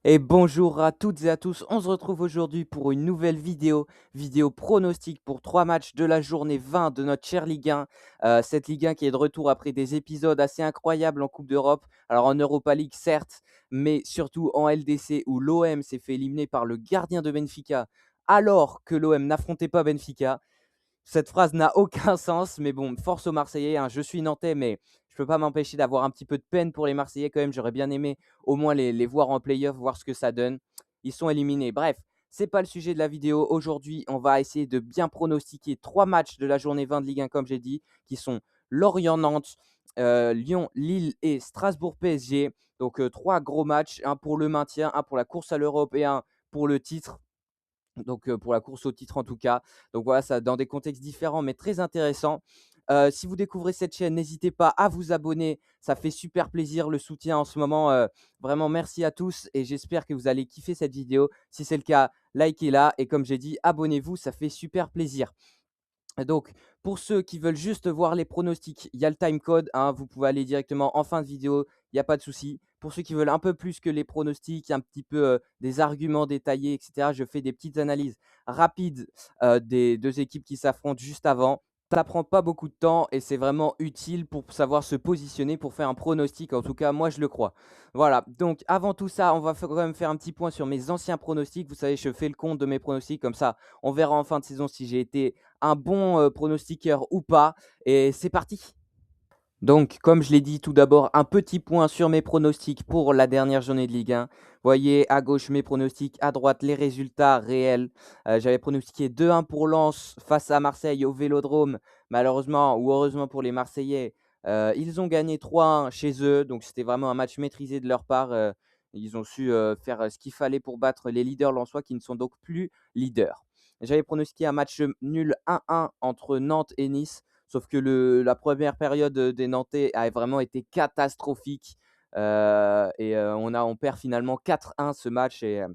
Et bonjour à toutes et à tous, on se retrouve aujourd'hui pour une nouvelle vidéo pronostic pour 3 matchs de la journée 20 de notre chère Ligue 1. Cette Ligue 1 qui est de retour après des épisodes assez incroyables en Coupe d'Europe. Alors en Europa League certes, mais surtout en LDC où l'OM s'est fait éliminer par le gardien de Benfica alors que l'OM n'affrontait pas Benfica. Cette phrase n'a aucun sens, mais bon, force aux Marseillais, hein. Je suis Nantais, mais je peux pas m'empêcher d'avoir un petit peu de peine pour les Marseillais quand même. J'aurais bien aimé au moins les voir en play-off, voir ce que ça donne. Ils sont éliminés. Bref, c'est pas le sujet de la vidéo. Aujourd'hui, on va essayer de bien pronostiquer 3 matchs de la journée 20 de Ligue 1, comme j'ai dit, qui sont Lorient-Nantes, Lyon, Lille et Strasbourg-PSG. Donc 3 gros matchs, un pour le maintien, un pour la course à l'Europe et un pour le titre. Donc, pour la course au titre en tout cas. Donc voilà, ça dans des contextes différents, mais très intéressants. Si vous découvrez cette chaîne, n'hésitez pas à vous abonner. Ça fait super plaisir le soutien en ce moment. Vraiment merci à tous et j'espère que vous allez kiffer cette vidéo. Si c'est le cas, likez-la et comme j'ai dit, abonnez-vous, ça fait super plaisir. Donc, pour ceux qui veulent juste voir les pronostics, il y a le timecode, hein, vous pouvez aller directement en fin de vidéo, il n'y a pas de souci. Pour ceux qui veulent un peu plus que les pronostics, un petit peu des arguments détaillés, etc., je fais des petites analyses rapides des deux équipes qui s'affrontent juste avant. Ça prend pas beaucoup de temps et c'est vraiment utile pour savoir se positionner, pour faire un pronostic. En tout cas, moi, je le crois. Voilà, donc avant tout ça, on va quand même faire un petit point sur mes anciens pronostics. Vous savez, je fais le compte de mes pronostics, comme ça, on verra en fin de saison si j'ai été un bon pronostiqueur ou pas. Et c'est parti. Donc, comme je l'ai dit, tout d'abord, un petit point sur mes pronostics pour la dernière journée de Ligue 1. Voyez à gauche mes pronostics, à droite les résultats réels. J'avais pronostiqué 2-1 pour Lens face à Marseille au Vélodrome. Malheureusement ou heureusement pour les Marseillais, ils ont gagné 3-1 chez eux. Donc, c'était vraiment un match maîtrisé de leur part. Ils ont su faire ce qu'il fallait pour battre les leaders lensois qui ne sont donc plus leaders. J'avais pronostiqué un match nul 1-1 entre Nantes et Nice. Sauf que la première période des Nantais a vraiment été catastrophique. On perd finalement 4-1 ce match. Et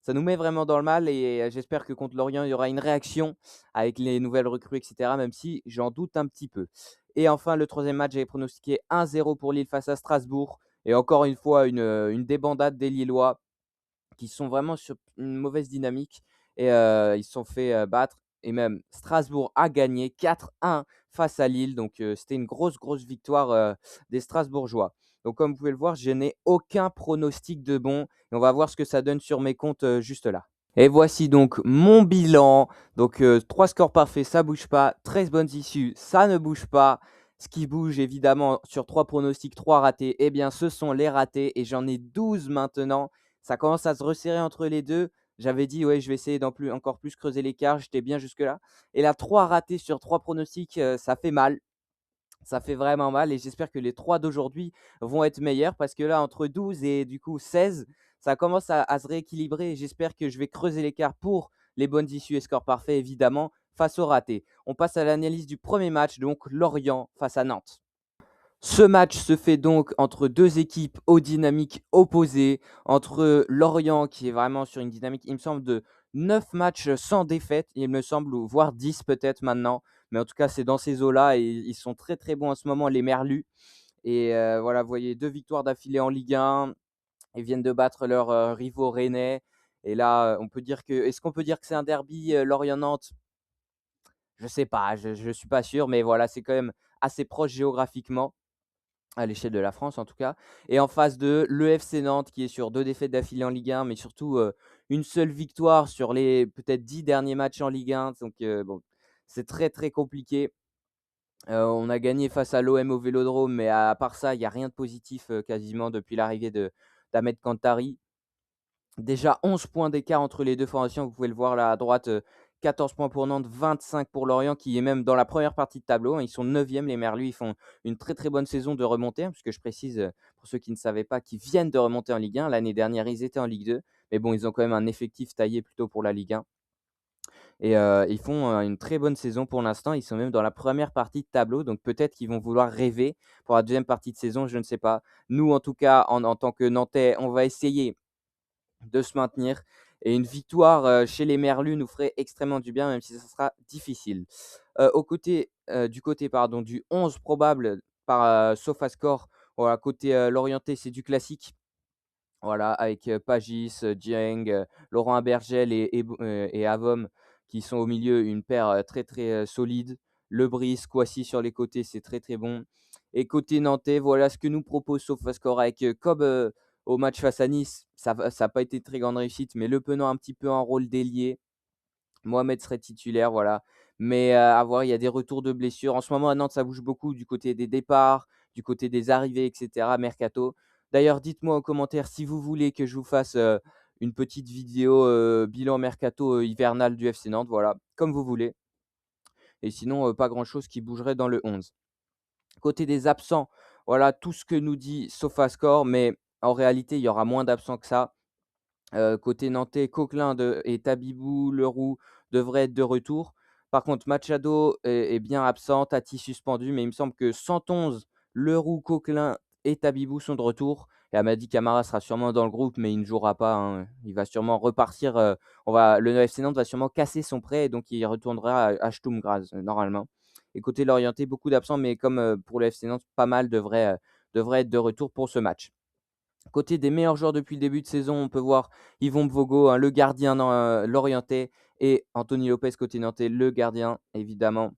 ça nous met vraiment dans le mal. Et j'espère que contre Lorient, il y aura une réaction avec les nouvelles recrues, etc. Même si j'en doute un petit peu. Et enfin, le troisième match, j'avais pronostiqué 1-0 pour Lille face à Strasbourg. Et encore une fois, une débandade des Lillois qui sont vraiment sur une mauvaise dynamique et ils se sont fait battre et même Strasbourg a gagné 4-1 face à Lille. Donc c'était une grosse, grosse victoire des Strasbourgeois. Donc comme vous pouvez le voir, je n'ai aucun pronostic de bon et on va voir ce que ça donne sur mes comptes juste là. Et voici donc mon bilan. Donc 3 scores parfaits, ça bouge pas. 13 bonnes issues, ça ne bouge pas. Ce qui bouge évidemment sur 3 pronostics, 3 ratés, eh bien ce sont les ratés et j'en ai 12 maintenant. Ça commence à se resserrer entre les deux. J'avais dit, ouais, je vais essayer encore plus creuser l'écart. J'étais bien jusque-là. Et là, 3 ratés sur 3 pronostics, ça fait mal. Ça fait vraiment mal. Et j'espère que les 3 d'aujourd'hui vont être meilleurs parce que là, entre 12 et du coup 16, ça commence à se rééquilibrer. Et j'espère que je vais creuser l'écart pour les bonnes issues et scores parfaits, évidemment, face aux ratés. On passe à l'analyse du premier match, donc Lorient face à Nantes. Ce match se fait donc entre deux équipes aux dynamiques opposées, entre Lorient qui est vraiment sur une dynamique, il me semble, de 9 matchs sans défaite, il me semble, ou voire 10 peut-être maintenant. Mais en tout cas, c'est dans ces eaux-là et ils sont très très bons en ce moment, les Merlus. Et voilà, vous voyez, 2 victoires d'affilée en Ligue 1. Ils viennent de battre leurs rivaux rennais. Et là, on peut dire que. Est-ce qu'on peut dire que c'est un derby Lorient-Nantes? Je sais pas, je ne suis pas sûr, mais voilà, c'est quand même assez proche géographiquement à l'échelle de la France en tout cas. Et en face de l'EFC Nantes qui est sur 2 défaites d'affilée en Ligue 1, mais surtout, une seule victoire sur les peut-être 10 derniers matchs en Ligue 1. Donc bon, c'est très, très compliqué. On a gagné face à l'OM au Vélodrome, mais à part ça, il y a rien de positif, quasiment depuis l'arrivée d'Ahmed Kantari. Déjà 11 points d'écart entre les 2 formations, vous pouvez le voir là à droite, 14 points pour Nantes, 25 pour Lorient qui est même dans la première partie de tableau, hein. Ils sont 9e les Merlus, ils font une très, très bonne saison de remontée, hein, puisque je précise, pour ceux qui ne savaient pas, qu'ils viennent de remonter en Ligue 1. L'année dernière, ils étaient en Ligue 2, mais bon, ils ont quand même un effectif taillé plutôt pour la Ligue 1 et ils font, une très bonne saison pour l'instant. Ils sont même dans la première partie de tableau, donc peut-être qu'ils vont vouloir rêver pour la deuxième partie de saison, je ne sais pas. Nous, en tout cas, en tant que Nantais, on va essayer de se maintenir et une victoire, chez les Merlus nous ferait extrêmement du bien, même si ça sera difficile. Du côté pardon, du 11 probable par, SofaScore, voilà côté, l'orienté, c'est du classique. Voilà, avec, Pagis, Dieng, Laurent Abergel et Avom qui sont au milieu, une paire, très, très, solide. Lebris, Kouassi sur les côtés, c'est très, très bon. Et côté nantais, voilà ce que nous propose SofaScore avec, comme, au match face à Nice, ça a pas été très grande réussite, mais Le Penant un petit peu en rôle d'ailier. Mohamed serait titulaire, voilà. Mais, à voir, il y a des retours de blessures. En ce moment, à Nantes, ça bouge beaucoup du côté des départs, du côté des arrivées et cetera, mercato. D'ailleurs, dites-moi en commentaire si vous voulez que je vous fasse, une petite vidéo, bilan mercato, hivernal du FC Nantes, voilà, comme vous voulez. Et sinon, pas grand-chose qui bougerait dans le 11. Côté des absents, voilà tout ce que nous dit SofaScore, mais en réalité, il y aura moins d'absents que ça. Côté nantais, Coquelin et Tabibou, Leroux devraient être de retour. Par contre, Machado est bien absent, Tati suspendu, mais il me semble que 111, Leroux, Coquelin et Tabibou sont de retour. Et Amadi Camara sera sûrement dans le groupe, mais il ne jouera pas, hein. Il va sûrement repartir. Le FC Nantes va sûrement casser son prêt, et donc il retournera à Sturm Graz, normalement. Et côté Lorienté, beaucoup d'absents, mais comme pour le FC Nantes, pas mal devraient être de retour pour ce match. Côté des meilleurs joueurs depuis le début de saison, on peut voir Yvon Bogo, hein, le gardien lorientais, et Anthony Lopez côté nantais, le gardien évidemment.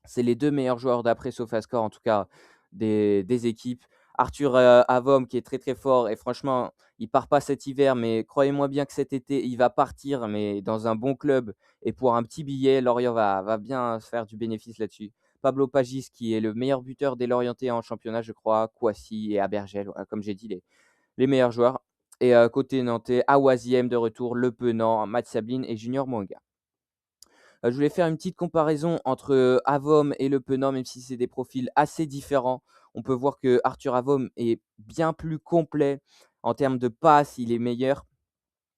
C'est les 2 meilleurs joueurs d'après SofaScore, en tout cas des équipes. Arthur, Avom qui est très, très fort, et franchement, il part pas cet hiver, mais croyez-moi bien que cet été, il va partir, mais dans un bon club et pour un petit billet. Lorient va bien se faire du bénéfice là-dessus. Pablo Pagis qui est le meilleur buteur des Lorientais en championnat, je crois. Kouassi et Abergel, voilà, comme j'ai dit, les meilleurs joueurs. Et côté nantais, Awaziem de retour, Le Penant, Matt Sabline et Junior Mwanga. Je voulais faire une petite comparaison entre, Avom et Le Penant, même si c'est des profils assez différents. On peut voir que Arthur Avom est bien plus complet en termes de passes, il est meilleur,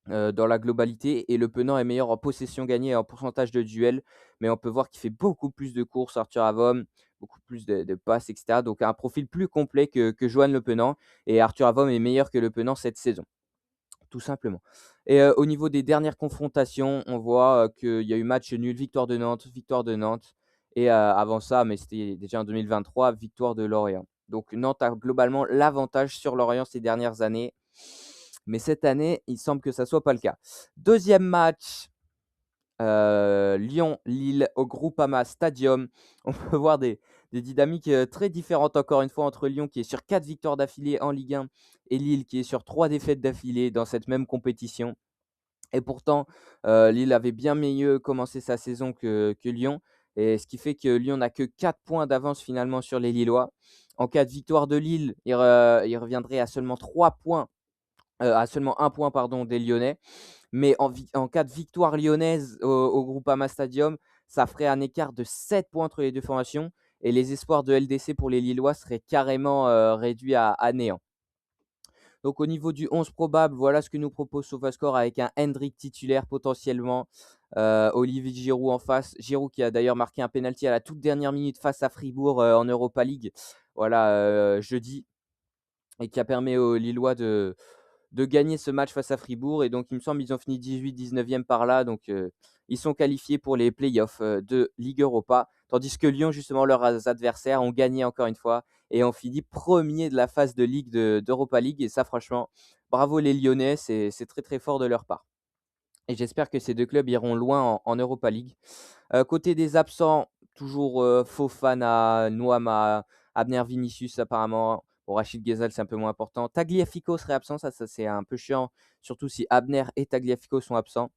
dans la globalité, et Le Penant est meilleur en possession gagnée et en pourcentage de duels. Mais on peut voir qu'il fait beaucoup plus de courses, Arthur Avom, beaucoup plus de passes et cetera. Donc un profil plus complet que Johan Le Penant, et Arthur Avom est meilleur que Le Penant cette saison, tout simplement. Et au niveau des dernières confrontations, on voit, qu'il y a eu match nul, victoire de Nantes, et avant ça, mais c'était déjà en 2023, victoire de Lorient. Donc Nantes a globalement l'avantage sur Lorient ces dernières années, mais cette année, il semble que ça soit pas le cas. Deuxième match, Lyon-Lille au Groupama Stadium. On peut voir des dynamiques, très différentes encore une fois entre Lyon qui est sur 4 victoires d'affilée en Ligue 1 et Lille qui est sur 3 défaites d'affilée dans cette même compétition. Et pourtant, Lille avait bien mieux commencé sa saison que Lyon, et ce qui fait que Lyon n'a que 4 points d'avance finalement sur les Lillois. En cas de victoire de Lille, il reviendrait à seulement 3 points, à seulement 1 point pardon des Lyonnais. Mais en cas de victoire lyonnaise au Groupama Stadium, ça ferait un écart de 7 points entre les 2 formations, et les espoirs de LDC pour les Lillois seraient carrément, réduits à néant. Donc au niveau du 11 probable, voilà ce que nous propose SofaScore avec un Hendrick titulaire potentiellement, Olivier Giroud en face. Giroud qui a d'ailleurs marqué un penalty à la toute dernière minute face à Fribourg, en Europa League, voilà, jeudi, et qui a permis aux Lillois de gagner ce match face à Fribourg. Et donc il me semble qu'ils ont fini 18-19e par là, donc ils sont qualifiés pour les playoffs, de Ligue Europa. Tandis que Lyon, justement, leurs adversaires, ont gagné encore une fois et ont fini premier de la phase de Ligue d'Europa League, et ça franchement, bravo les Lyonnais, c'est très, très fort de leur part. Et j'espère que ces 2 clubs iront loin en Europa League. Côté des absents, toujours, Fofana, Nuama, Abner Vinicius apparemment. Bon, Rachid Ghezal, c'est un peu moins important. Tagliafico serait absent, ça c'est un peu chiant, surtout si Abner et Tagliafico sont absents.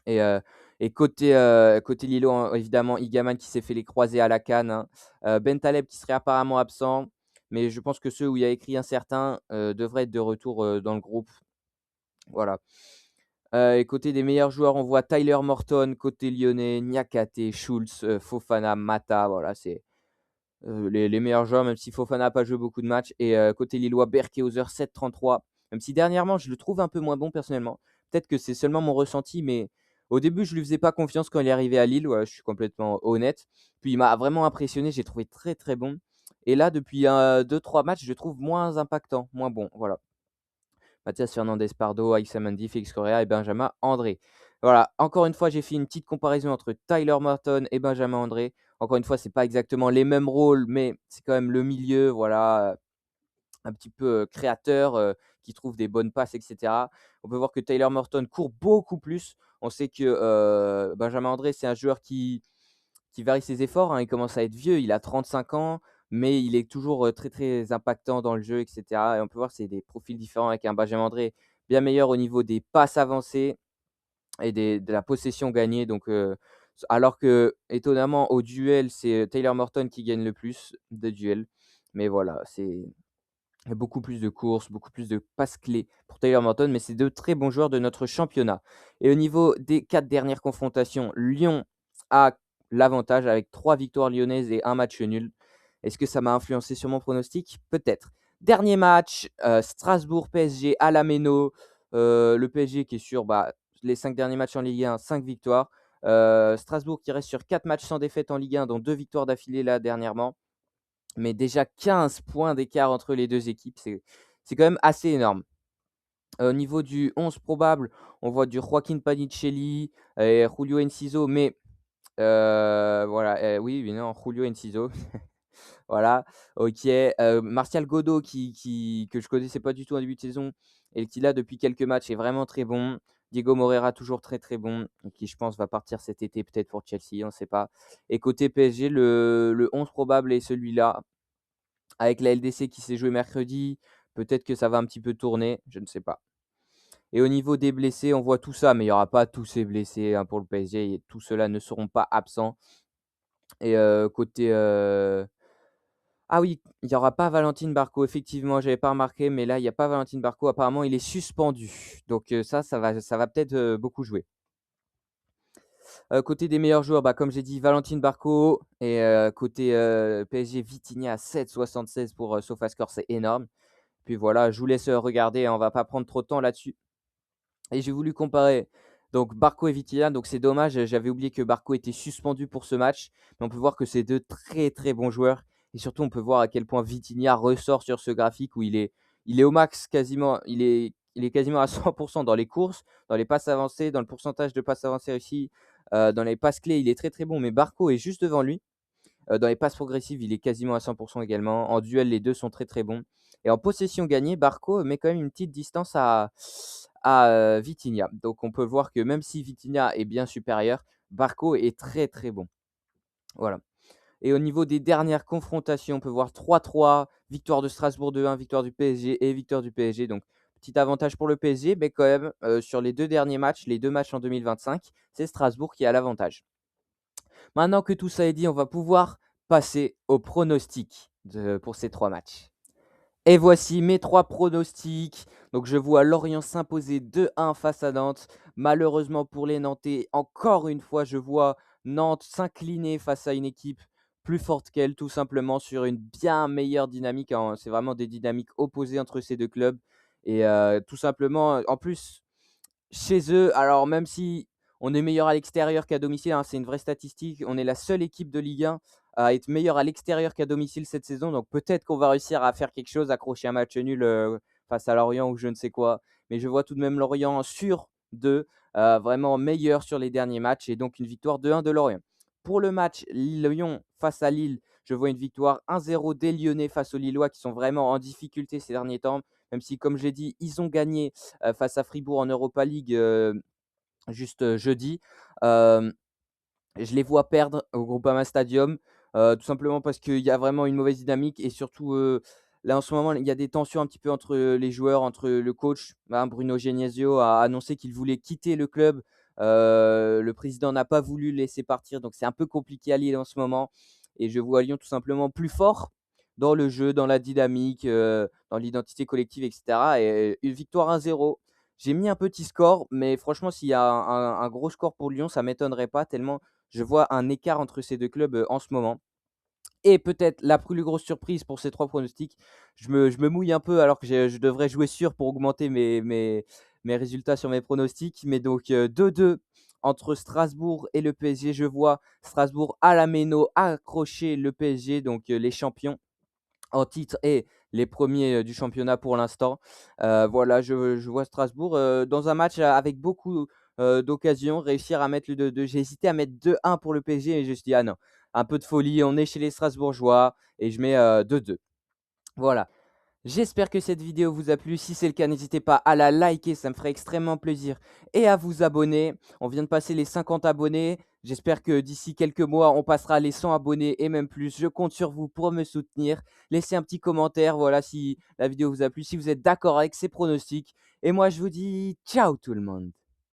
Et côté lillois, évidemment, Igaman qui s'est fait les croisés à la canne, hein. Bentaleb qui serait apparemment absent, mais je pense que ceux où il y a écrit incertain, devraient être de retour, dans le groupe. Voilà. Et côté des meilleurs joueurs, on voit Tyler Morton côté lyonnais, Niakhaté, Schulz, Fofana, Mata, voilà, c'est, les meilleurs joueurs, même si Fofana n'a pas joué beaucoup de matchs. Et côté lillois, Berkehauser 7,33, même si dernièrement, je le trouve un peu moins bon personnellement. Peut-être que c'est seulement mon ressenti, mais au début, je lui faisais pas confiance quand il est arrivé à Lille, voilà, je suis complètement honnête. Puis il m'a vraiment impressionné, j'ai trouvé très, très bon. Et là, depuis 2-3 matchs, je le trouve moins impactant, moins bon, voilà. Mathias Fernandez Pardo, Aïssa Mendy, Félix Correa et Benjamin André. Voilà, encore une fois, j'ai fait une petite comparaison entre Tyler Morton et Benjamin André. Encore une fois, ce n'est pas exactement les mêmes rôles, mais c'est quand même le milieu, voilà, un petit peu créateur, qui trouve des bonnes passes, et cetera. On peut voir que Tyler Morton court beaucoup plus. On sait que, Benjamin André, c'est un joueur qui varie ses efforts, hein. Il commence à être vieux, il a 35 ans, mais il est toujours, très, très impactant dans le jeu, et cetera, et on peut voir que c'est des profils différents avec un Benjamin André bien meilleur au niveau des passes avancées et de la possession gagnée. Donc, alors que étonnamment au duel, c'est Taylor Morton qui gagne le plus de duels. Mais voilà, c'est beaucoup plus de courses, beaucoup plus de passes clés pour Taylor Morton, mais c'est de très bons joueurs de notre championnat. Et au niveau des 4 dernières confrontations, Lyon a l'avantage avec 3 victoires lyonnaises et un match nul. Est-ce que ça m'a influencé sur mon pronostic? Peut-être. Dernier match, Strasbourg-PSG à la Méno. Le PSG qui est sur, les 5 derniers matchs en Ligue 1, 5 victoires. Strasbourg qui reste sur 4 matchs sans défaite en Ligue 1, dont 2 victoires d'affilée là dernièrement. Mais déjà 15 points d'écart entre les 2 équipes, c'est quand même assez énorme. Au niveau du 11 probable, on voit du Joaquin Panicelli et Julio Enciso, mais voilà, oui, mais non, Julio Enciso, voilà, OK. Martial Godot que je connaissais pas du tout en début de saison et qui là, depuis quelques matchs, est vraiment très bon. Diego Moreira, toujours très, très bon, et qui je pense va partir cet été peut-être pour Chelsea, on ne sait pas. Et côté PSG, le 11 probable est celui-là. Avec la LDC qui s'est jouée mercredi, peut-être que ça va un petit peu tourner, je ne sais pas. Et au niveau des blessés, on voit tout ça, mais il n'y aura pas tous ces blessés, hein, pour le PSG, et tous ceux-là ne seront pas absents. Et côté, ah oui, il n'y aura pas Valentine Barco, effectivement, j'avais pas remarqué, mais là, il n'y a pas Valentine Barco. Apparemment, il est suspendu. Donc ça va peut-être, beaucoup jouer. Côté des meilleurs joueurs, comme j'ai dit, Valentine Barco, et côté, PSG, Vitinha à 7,76 pour, SofaScore, c'est énorme. Puis voilà, je vous laisse, regarder, hein, on va pas prendre trop de temps là-dessus. Et j'ai voulu comparer donc Barco et Vitinha. Donc c'est dommage, j'avais oublié que Barco était suspendu pour ce match, mais on peut voir que c'est 2 très, très bons joueurs, et surtout on peut voir à quel point Vitinha ressort sur ce graphique où il est au max quasiment, il est quasiment à 100 dans les courses, dans les passes avancées, dans le pourcentage de passes avancées réussies, dans les passes clés, il est très, très bon, mais Barco est juste devant lui. Dans les passes progressives, il est quasiment à 100 également. En duel, les 2 sont très, très bons, et en possession gagnée, Barco met quand même une petite distance à Vitinha. Donc on peut voir que même si Vitinha est bien supérieur, Barco est très, très bon. Voilà. Et au niveau des dernières confrontations, on peut voir 3-3, victoire de Strasbourg 2-1, victoire du PSG et victoire du PSG. Donc petit avantage pour le PSG, mais quand même, sur les 2 derniers matchs, les 2 matchs en 2025, c'est Strasbourg qui a l'avantage. Maintenant que tout ça est dit, on va pouvoir passer au pronostic pour ces 3 matchs. Et voici mes 3 pronostics. Donc je vois Lorient s'imposer 2-1 face à Nantes. Malheureusement pour les Nantais, encore une fois, je vois Nantes s'incliner face à une équipe plus forte qu'elle, tout simplement sur une bien meilleure dynamique, hein. C'est vraiment des dynamiques opposées entre ces 2 clubs, et tout simplement, en plus chez eux, alors même si on est meilleur à l'extérieur qu'à domicile, hein, c'est une vraie statistique. On est la seule équipe de Ligue 1 à être meilleure à l'extérieur qu'à domicile cette saison. Donc peut-être qu'on va réussir à faire quelque chose, accrocher un match nul, face à Lorient ou je ne sais quoi. Mais je vois tout de même Lorient sur 2, vraiment meilleur sur les derniers matchs, et donc une victoire 2-1 de Lorient. Pour le match Lyon face à Lille, je vois une victoire 1-0 des Lyonnais face aux Lillois qui sont vraiment en difficulté ces derniers temps. Même si, comme j'ai dit, ils ont gagné face à Fribourg en Europa League, juste, jeudi. Hem, je les vois perdre au Groupama Stadium, tout simplement parce qu'il y a vraiment une mauvaise dynamique, et surtout, là, en ce moment, il y a des tensions un petit peu entre les joueurs, entre le coach, Bruno Genesio a annoncé qu'il voulait quitter le club. Le président n'a pas voulu le laisser partir, donc c'est un peu compliqué à Lille en ce moment, et je vois Lyon tout simplement plus fort dans le jeu, dans la dynamique, dans l'identité collective, et cetera, et une victoire 1-0. J'ai mis un petit score, mais franchement, s'il y a un gros score pour Lyon, ça ne m'étonnerait pas tellement je vois un écart entre ces 2 clubs, en ce moment. Et peut-être la plus grosse surprise pour ces 3 pronostics, je me mouille un peu alors que je devrais jouer sûr pour augmenter mes résultats sur mes pronostics. Mais donc 2-2 entre Strasbourg et le PSG. Je vois Strasbourg à la méno accrocher le PSG, donc les champions en titre et les premiers du championnat pour l'instant. Voilà, je vois Strasbourg, dans un match avec beaucoup, d'occasions, réussir à mettre le 2-2. J'ai hésité à mettre 2-1 pour le PSG, et je me suis dit: «Ah non, un peu de folie, on est chez les Strasbourgeois», et je mets, 2-2. Voilà. J'espère que cette vidéo vous a plu. Si c'est le cas, n'hésitez pas à la liker, ça me ferait extrêmement plaisir. Et à vous abonner. On vient de passer les 50 abonnés. J'espère que d'ici quelques mois, on passera les 100 abonnés et même plus. Je compte sur vous pour me soutenir. Laissez un petit commentaire, voilà, si la vidéo vous a plu, si vous êtes d'accord avec ces pronostics. Et moi, je vous dis ciao tout le monde.